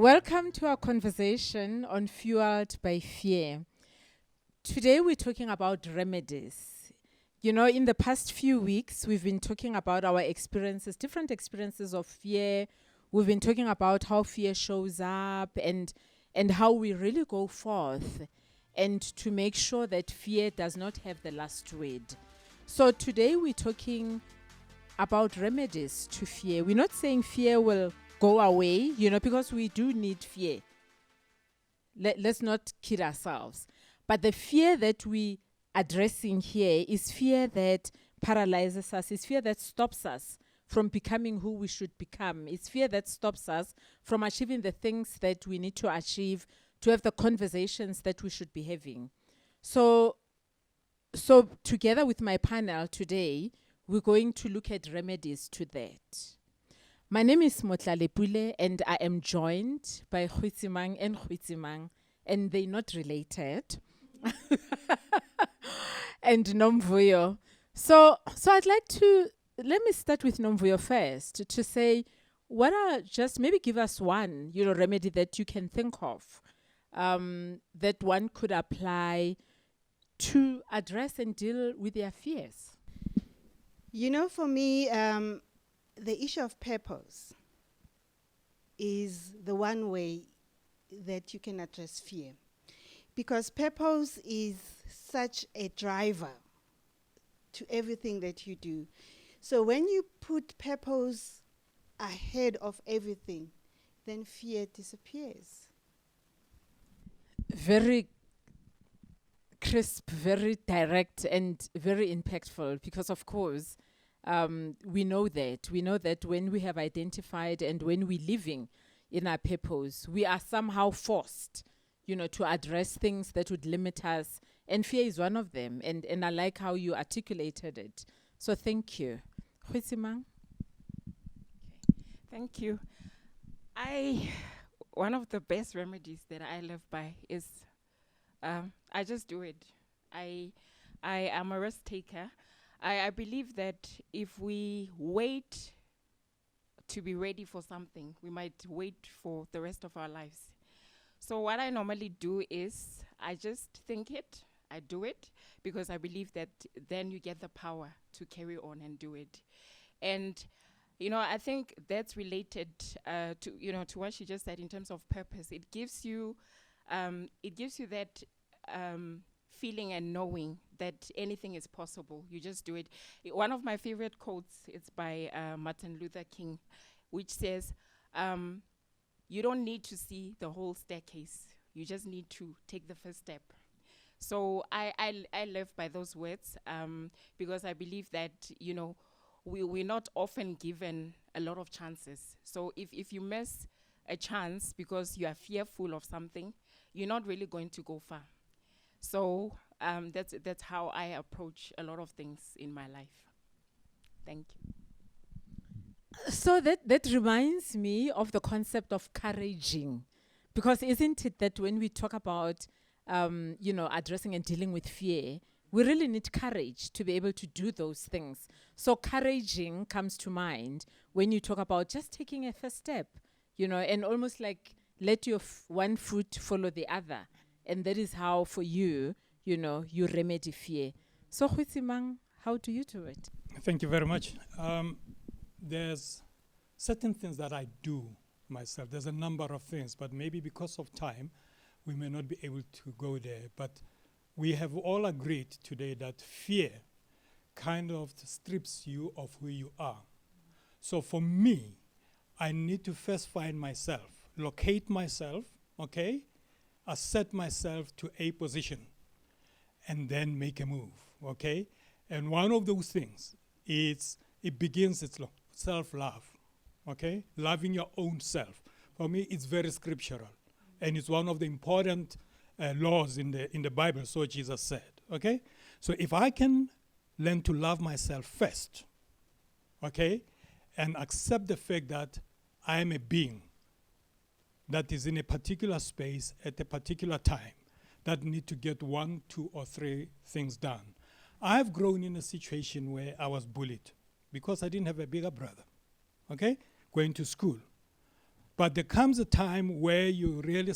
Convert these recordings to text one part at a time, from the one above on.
Welcome to our conversation on Fueled by Fear. Today we're talking about remedies. You know, in the past few weeks, we've been talking about our experiences, different experiences of fear. We've been talking about how fear shows up and how we really go forth and to make sure that fear does not have the last word. So today we're talking about remedies to fear. We're not saying fear will go away, because we do need fear. Let's not kid ourselves. But the fear that we addressing here is fear that paralyzes us, is fear that stops us from becoming who we should become. It's fear that stops us from achieving the things that we need to achieve, to have the conversations that we should be having. So together with my panel today, we're going to look at remedies to that. My name is Motlalepule, and I am joined by Khwitsimang and Khwitsimang, and they're not related. And Nomvuyo. So I'd like to, let me start with Nomvuyo first, to say, what are, just maybe give us one, remedy that you can think of, that one could apply to address and deal with their fears. For me, the issue of purpose is the one way that you can address fear. Because purpose is such a driver to everything that you do. So when you put purpose ahead of everything, then fear disappears. Very crisp, very direct, and very impactful, because of course, we know that when we have identified and when we're living in our purpose, we are somehow forced, to address things that would limit us. And fear is one of them. And I like how you articulated it. So thank you. Khwitsimang? Thank you. One of the best remedies that I live by is I just do it. I am a risk taker. I believe that if we wait to be ready for something, we might wait for the rest of our lives. So what I normally do is I just think it, I do it, because I believe that then you get the power to carry on and do it. And I think that's related to what she just said in terms of purpose. It gives you that feeling and knowing that anything is possible. You just do it. One of my favorite quotes is by Martin Luther King, which says, you don't need to see the whole staircase. You just need to take the first step. So I live by those words because I believe that, we're not often given a lot of chances. So if you miss a chance because you are fearful of something, you're not really going to go far. So that's how I approach a lot of things in my life. Thank you. So that reminds me of the concept of couraging. Because isn't it that when we talk about, addressing and dealing with fear, we really need courage to be able to do those things. So couraging comes to mind when you talk about just taking a first step, and almost like let your one foot follow the other. And that is how, for you, you remedy fear. So, Khwitsimang, how do you do it? Thank you very much. There's certain things that I do myself. There's a number of things, but maybe because of time, we may not be able to go there. But we have all agreed today that fear kind of strips you of who you are. So for me, I need to first find myself, locate myself, okay? Assert myself to a position and then make a move, okay? And one of those things is, it begins with self-love, okay? Loving your own self. For me, it's very scriptural. And it's one of the important laws in the Bible, so Jesus said, okay? So if I can learn to love myself first, okay? And accept the fact that I am a being that is in a particular space at a particular time that need to get 1, 2, or 3 things done. I've grown in a situation where I was bullied because I didn't have a bigger brother, okay, going to school. But there comes a time where you really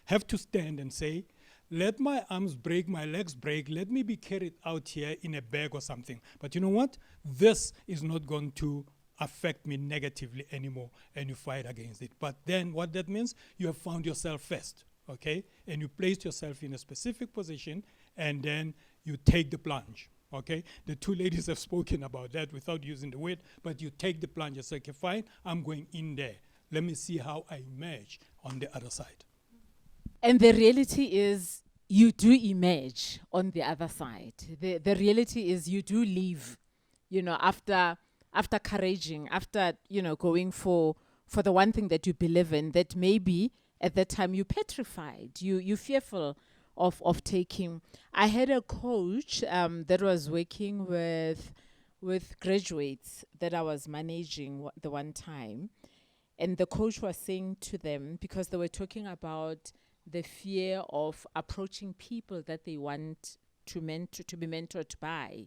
have to stand and say, let my arms break, my legs break, let me be carried out here in a bag or something. But you know what? This is not going to affect me negatively anymore, and you fight against it. But then what that means, you have found yourself first, okay? And you placed yourself in a specific position, and then you take the plunge, okay? The two ladies have spoken about that without using the word, but you take the plunge and say, okay, fine, I'm going in there. Let me see how I emerge on the other side. And the reality is, you do emerge on the other side. The reality is, you do leave, after couraging, after, going for the one thing that you believe in, that maybe at that time you petrified, you fearful of taking. I had a coach that was working with graduates that I was managing the one time. And the coach was saying to them, because they were talking about the fear of approaching people that they want to be mentored by,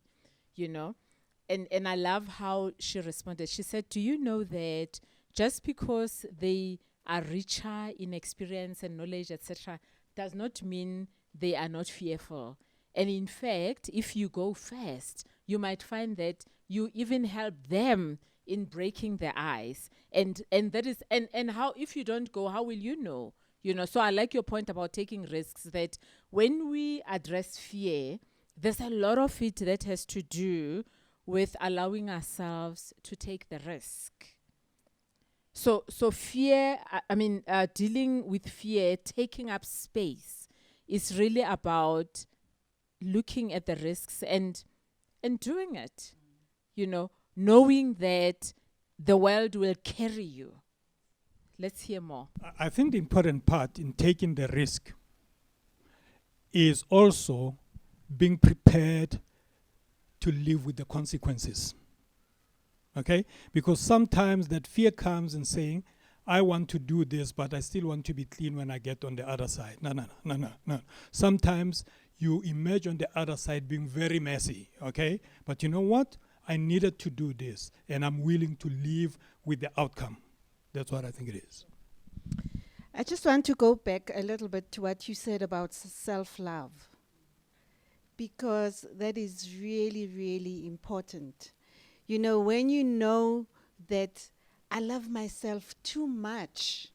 And I love how she responded. She said, do you know that just because they are richer in experience and knowledge, etc., does not mean they are not fearful. And in fact, if you go first, you might find that you even help them in breaking their ice. And that is, and how, if you don't go, how will you know? So I like your point about taking risks, that when we address fear, there's a lot of it that has to do with allowing ourselves to take the risk. So fear, dealing with fear, taking up space, is really about looking at the risks and doing it, knowing that the world will carry you. Let's hear more. I think the important part in taking the risk is also being prepared to live with the consequences. Okay? Because sometimes that fear comes and saying, I want to do this, but I still want to be clean when I get on the other side. No. Sometimes you emerge on the other side being very messy, okay? But you know what? I needed to do this, and I'm willing to live with the outcome. That's what I think it is. I just want to go back a little bit to what you said about self-love, because that is really, really important. When you know that I love myself too much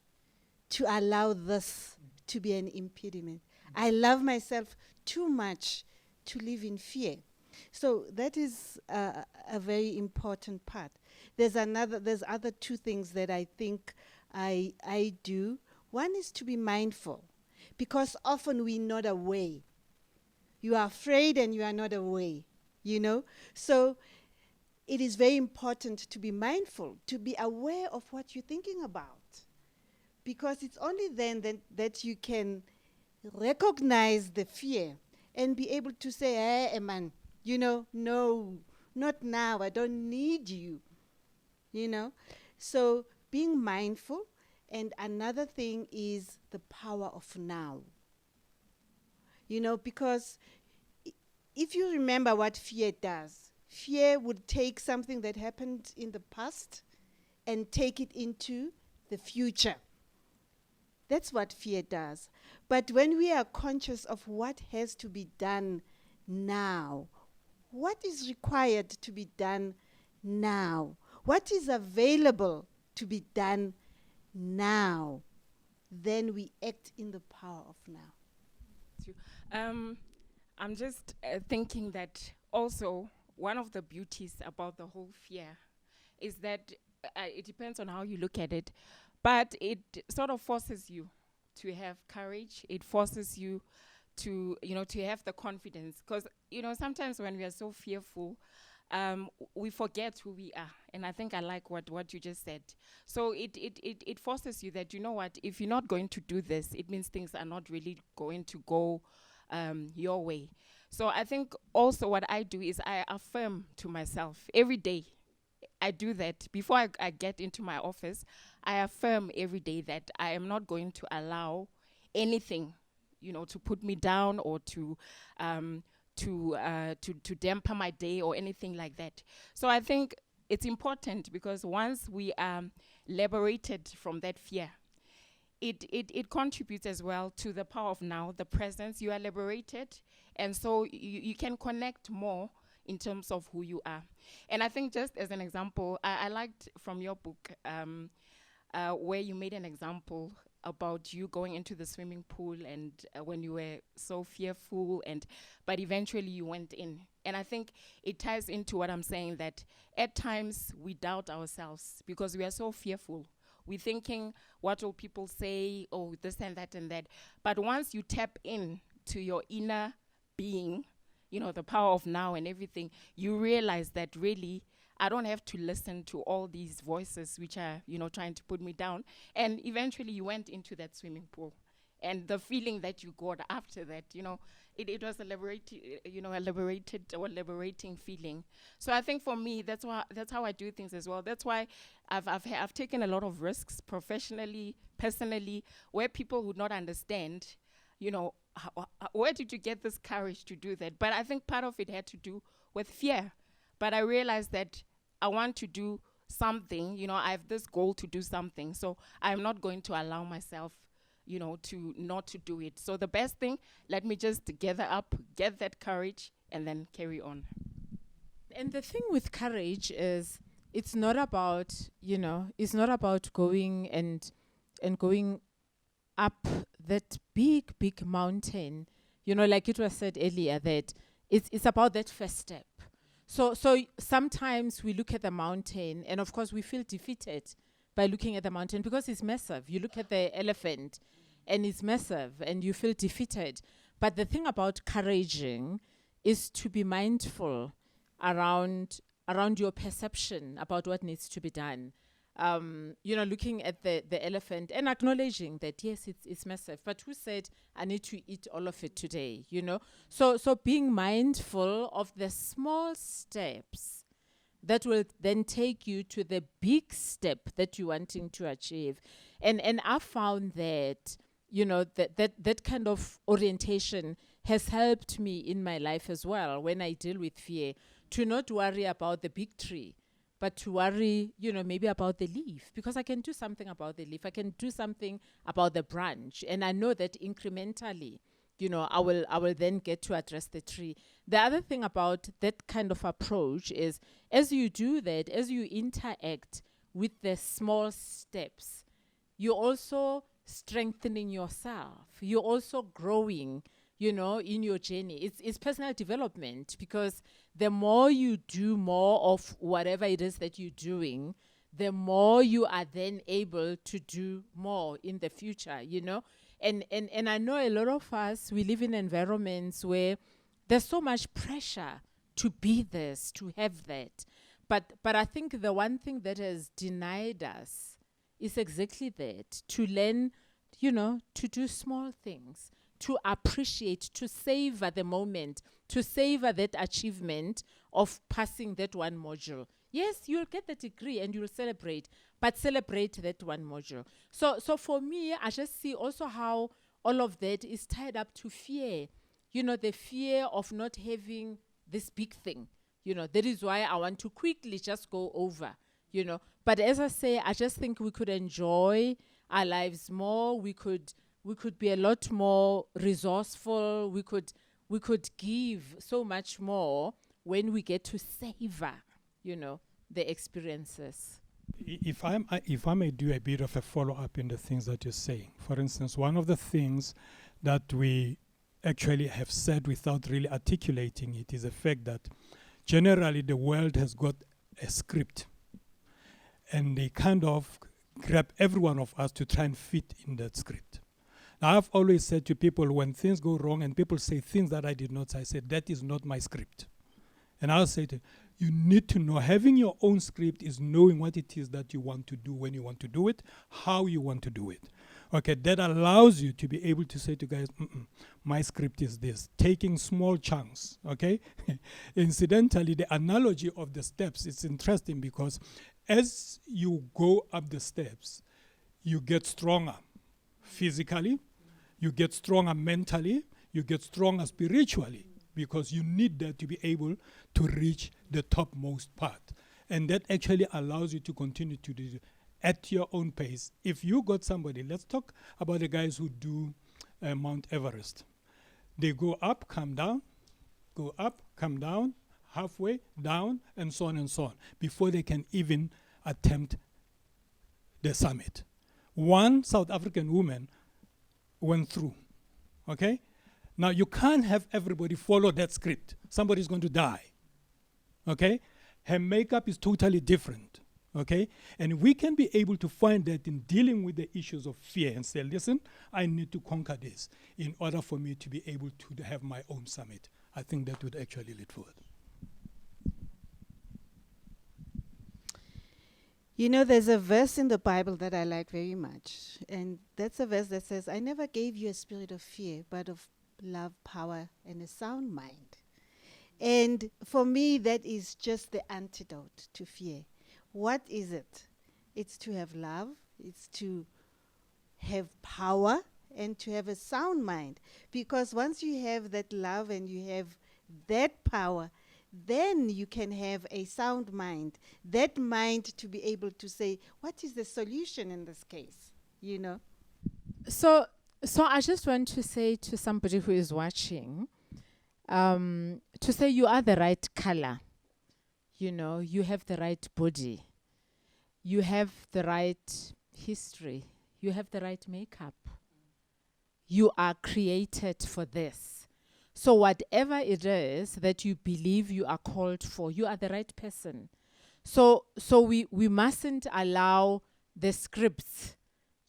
to allow this to be an impediment. I love myself too much to live in fear. So that is a very important part. There's other two things that I think I do. One is to be mindful, because often we're not aware. You are afraid and you are not aware, So it is very important to be mindful, to be aware of what you're thinking about, because it's only then that you can recognize the fear and be able to say, hey, man, no, not now, I don't need you, So being mindful. And another thing is the power of now. Because if you remember what fear does, fear would take something that happened in the past and take it into the future. That's what fear does. But when we are conscious of what has to be done now, what is required to be done now, what is available to be done now, then we act in the power of now. I'm just thinking that also one of the beauties about the whole fear is that it depends on how you look at it, but it sort of forces you to have courage. It forces you to, to have the confidence, because, sometimes when we are so fearful, we forget who we are. And I think I like what you just said. So it forces you that, if you're not going to do this, it means things are not really going to go your way. So I think also what I do is I affirm to myself every day. I do that before I get into my office. I affirm every day that I am not going to allow anything, to put me down or to dampen my day or anything like that. So I think it's important because once we are liberated from that fear, it contributes as well to the power of now, the presence. You are liberated, and so you can connect more in terms of who you are. And I think just as an example, I liked from your book where you made an example about you going into the swimming pool and when you were so fearful, but eventually you went in. And I think it ties into what I'm saying, that at times we doubt ourselves because we are so fearful. We're thinking, what will people say? Oh, this and that and that. But once you tap in to your inner being, the power of now and everything, you realize that really, I don't have to listen to all these voices which are, trying to put me down. And eventually you went into that swimming pool. And the feeling that you got after that, it was a liberating feeling. So I think for me, that's how I do things as well. That's why I've taken a lot of risks professionally, personally, where people would not understand, where did you get this courage to do that? But I think part of it had to do with fear. But I realized that I want to do something, I have this goal to do something. So I'm not going to allow myself to not to do it. So the best thing, let me just gather up, get that courage, and then carry on. And the thing with courage is, it's not about, going and going up that big mountain. Like it was said earlier, that it's about that first step. So sometimes we look at the mountain, and of course we feel defeated by looking at the mountain because it's massive. You look at the elephant, and it's massive, and you feel defeated. But the thing about couraging is to be mindful around your perception about what needs to be done. Looking at the elephant and acknowledging that, yes, it's massive, but who said I need to eat all of it today, So being mindful of the small steps that will then take you to the big step that you're wanting to achieve. And I found that, that kind of orientation has helped me in my life as well when I deal with fear, to not worry about the big tree, but to worry, maybe about the leaf, because I can do something about the leaf. I can do something about the branch. And I know that incrementally, I will then get to address the tree. The other thing about that kind of approach is, as you do that, as you interact with the small steps, you're also strengthening yourself. You're also growing, in your journey. It's personal development, because the more you do more of whatever it is that you're doing, the more you are then able to do more in the future, And I know a lot of us, we live in environments where there's so much pressure to be this, to have that. But I think the one thing that has denied us is exactly that, to learn, to do small things, to appreciate, to savor the moment, to savor that achievement of passing that one module. Yes, you'll get the degree and you'll celebrate, but celebrate that one module. So for me, I just see also how all of that is tied up to fear. The fear of not having this big thing. That is why I want to quickly just go over, But as I say, I just think we could enjoy our lives more. We could be a lot more resourceful. We could give so much more when we get to savor, the experiences. If I may do a bit of a follow-up in the things that you're saying. For instance, one of the things that we actually have said without really articulating it is the fact that generally the world has got a script, and they kind of grab every one of us to try and fit in that script. Now, I've always said to people, when things go wrong and people say things that I did not say, I said, that is not my script. And I'll say to you, need to know, having your own script is knowing what it is that you want to do, when you want to do it, how you want to do it. Okay, that allows you to be able to say to guys, my script is this, taking small chunks, okay? Incidentally, the analogy of the steps is interesting, because as you go up the steps, you get stronger physically, you get stronger mentally, you get stronger spiritually, because you need that to be able to reach the topmost part. And that actually allows you to continue to do at your own pace. If you got somebody, let's talk about the guys who do Mount Everest. They go up, come down, go up, come down, halfway, down, and so on, before they can even attempt the summit. One South African woman went through, okay? Now, you can't have everybody follow that script. Somebody's going to die, okay? Her makeup is totally different, okay? And we can be able to find that in dealing with the issues of fear and say, listen, I need to conquer this in order for me to be able to have my own summit. I think that would actually lead forward. You know, there's a verse in the Bible that I like very much. And that's a verse that says, I never gave you a spirit of fear, but of love, power, and a sound mind. And for me, that is just the antidote to fear. What is it? It's to have love, it's to have power, and to have a sound mind. Because once you have that love and you have that power, then you can have a sound mind. That mind to be able to say, what is the solution in this case? You know? So I just want to say to somebody who is watching, to say you are the right color. You know, you have the right body. You have the right history. You have the right makeup. You are created for this. So whatever it is that you believe you are called for, you are the right person. So we mustn't allow the scripts,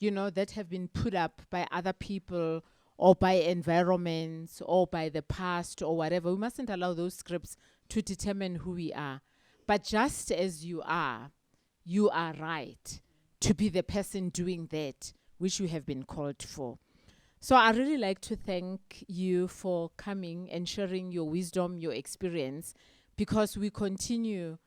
you know, that have been put up by other people or by environments or by the past or whatever. We mustn't allow those scripts to determine who we are. But just as you are right to be the person doing that which you have been called for. So I really like to thank you for coming and sharing your wisdom, your experience, because we continue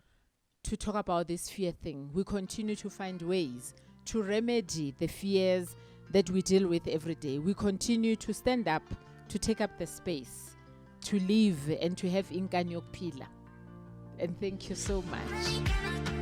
to talk about this fear thing. We continue to find ways to remedy the fears that we deal with every day. We continue to stand up, to take up the space, to live and to have inkanyok pila. And thank you so much.